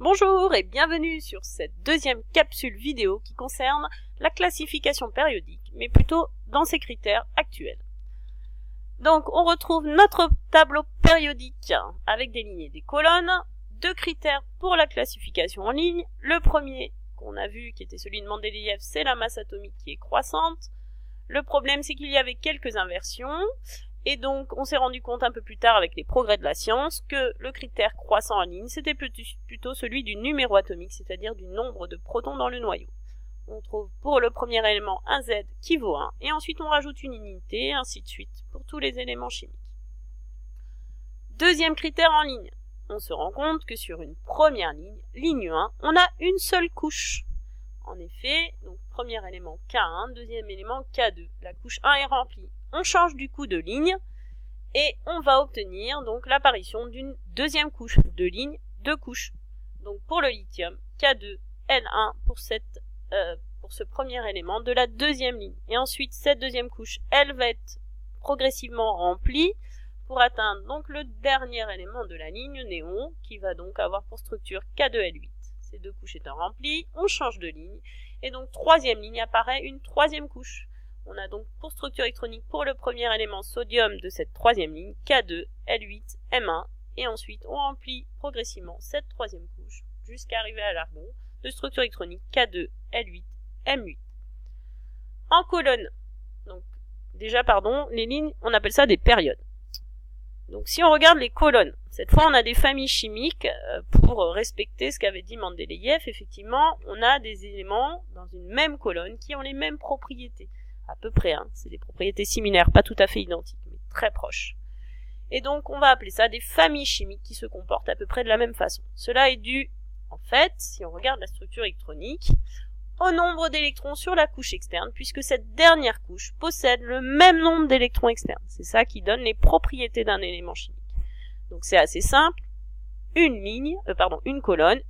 Bonjour et bienvenue sur cette deuxième capsule vidéo qui concerne la classification périodique, mais plutôt dans ses critères actuels. Donc on retrouve notre tableau périodique avec des lignes et des colonnes, deux critères pour la classification en ligne. Le premier qu'on a vu, qui était celui de Mendeleïev, c'est la masse atomique qui est croissante. Le problème, c'est qu'il y avait quelques inversions. Et donc, on s'est rendu compte un peu plus tard avec les progrès de la science que le critère croissant en ligne, c'était plutôt celui du numéro atomique, c'est-à-dire du nombre de protons dans le noyau. On trouve pour le premier élément un Z qui vaut 1, et ensuite on rajoute une unité, et ainsi de suite, pour tous les éléments chimiques. Deuxième critère en ligne. On se rend compte que sur une première ligne, ligne 1, on a une seule couche. En effet, donc premier élément K1, deuxième élément K2. La couche 1 est remplie. On change du coup de ligne et on va obtenir donc l'apparition d'une deuxième couche de ligne, deux couches. Donc pour le lithium, K2, L1 pour ce premier élément de la deuxième ligne. Et ensuite cette deuxième couche, elle va être progressivement remplie pour atteindre donc le dernier élément de la ligne, néon, qui va donc avoir pour structure K2L8. Ces deux couches étant remplies, on change de ligne et donc troisième ligne apparaît une troisième couche. On a donc pour structure électronique pour le premier élément sodium de cette troisième ligne, K2, L8, M1, et ensuite on remplit progressivement cette troisième couche jusqu'à arriver à l'argon de structure électronique K2, L8, M8. En colonne, donc les lignes, on appelle ça des périodes. Donc si on regarde les colonnes, cette fois on a des familles chimiques pour respecter ce qu'avait dit Mendeleïev. Effectivement, on a des éléments dans une même colonne qui ont les mêmes propriétés. À peu près, c'est des propriétés similaires, pas tout à fait identiques, mais très proches. Et donc on va appeler ça des familles chimiques qui se comportent à peu près de la même façon. Cela est dû, en fait, si on regarde la structure électronique, au nombre d'électrons sur la couche externe, puisque cette dernière couche possède le même nombre d'électrons externes. C'est ça qui donne les propriétés d'un élément chimique. Donc c'est assez simple, une colonne,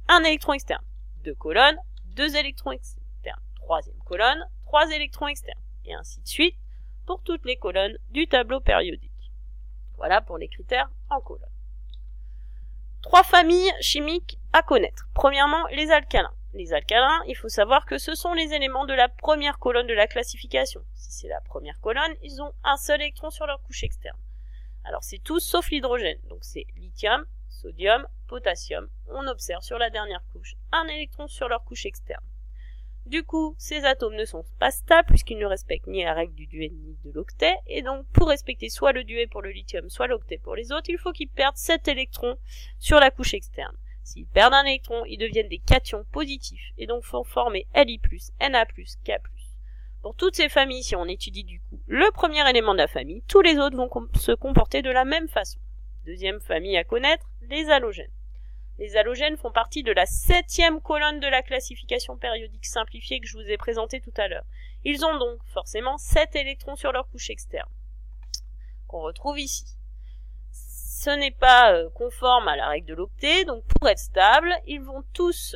un électron externe, deux colonnes, deux électrons externes, troisième colonne, 3 électrons externes, et ainsi de suite pour toutes les colonnes du tableau périodique. Voilà pour les critères en colonne. 3 familles chimiques à connaître. Premièrement, les alcalins. Les alcalins, il faut savoir que ce sont les éléments de la première colonne de la classification. Si c'est la première colonne, ils ont un seul électron sur leur couche externe. Alors c'est tout sauf l'hydrogène, donc c'est lithium, sodium, potassium. On observe sur la dernière couche un électron sur leur couche externe. Du coup, ces atomes ne sont pas stables puisqu'ils ne respectent ni la règle du duet ni de l'octet, et donc pour respecter soit le duet pour le lithium, soit l'octet pour les autres, il faut qu'ils perdent 7 électrons sur la couche externe. S'ils perdent un électron, ils deviennent des cations positifs, et donc font former Li+, Na+, K+. Pour toutes ces familles, si on étudie du coup le premier élément de la famille, tous les autres vont se comporter de la même façon. Deuxième famille à connaître, les halogènes. Les halogènes font partie de la 7e colonne de la classification périodique simplifiée que je vous ai présentée tout à l'heure. Ils ont donc forcément 7 électrons sur leur couche externe, qu'on retrouve ici. Ce n'est pas conforme à la règle de l'octet, donc pour être stable, ils vont tous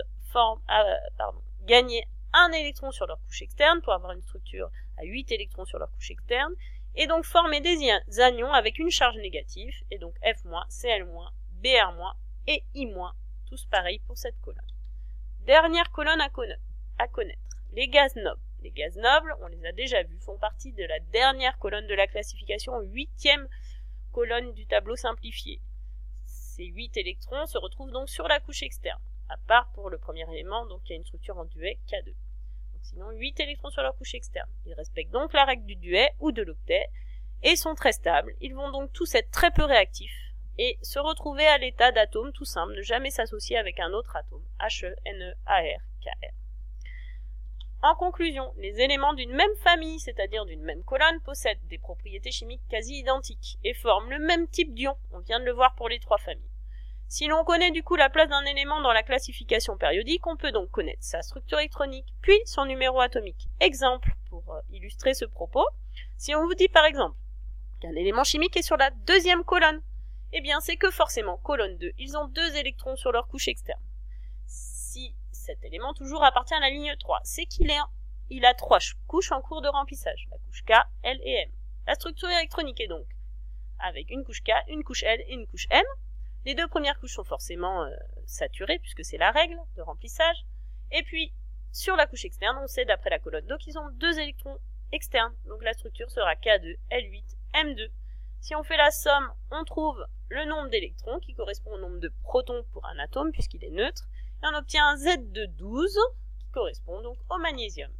gagner un électron sur leur couche externe pour avoir une structure à 8 électrons sur leur couche externe, et donc former des anions avec une charge négative, et donc F-, Cl-, Br-, et I-, tous pareils pour cette colonne. Dernière colonne à connaître, les gaz nobles. Les gaz nobles, on les a déjà vus, font partie de la dernière colonne de la classification, 8e colonne du tableau simplifié. Ces 8 électrons se retrouvent donc sur la couche externe, à part pour le premier élément, donc il y a une structure en duet K2. Donc sinon 8 électrons sur leur couche externe. Ils respectent donc la règle du duet ou de l'octet, et sont très stables. Ils vont donc tous être très peu réactifs, et se retrouver à l'état d'atome tout simple, ne jamais s'associer avec un autre atome, He, Ne, Ar, Kr. En conclusion, les éléments d'une même famille, c'est-à-dire d'une même colonne, possèdent des propriétés chimiques quasi identiques et forment le même type d'ion, on vient de le voir pour les 3 familles. Si l'on connaît du coup la place d'un élément dans la classification périodique, on peut donc connaître sa structure électronique, puis son numéro atomique. Exemple, pour illustrer ce propos, si on vous dit par exemple qu'un élément chimique est sur la 2e colonne, eh bien c'est que forcément, colonne 2, ils ont 2 électrons sur leur couche externe. Si cet élément toujours appartient à la ligne 3, c'est qu'il a 3 couches en cours de remplissage, la couche K, L et M. La structure électronique est donc avec une couche K, une couche L et une couche M, Les deux premières couches sont forcément saturées, puisque c'est la règle de remplissage. Et puis, sur la couche externe, on sait d'après la colonne d'eau qu'ils ont 2 électrons externes. Donc la structure sera K2, L8, M2. Si on fait la somme, on trouve le nombre d'électrons qui correspond au nombre de protons pour un atome, puisqu'il est neutre. Et on obtient un Z de 12, qui correspond donc au magnésium.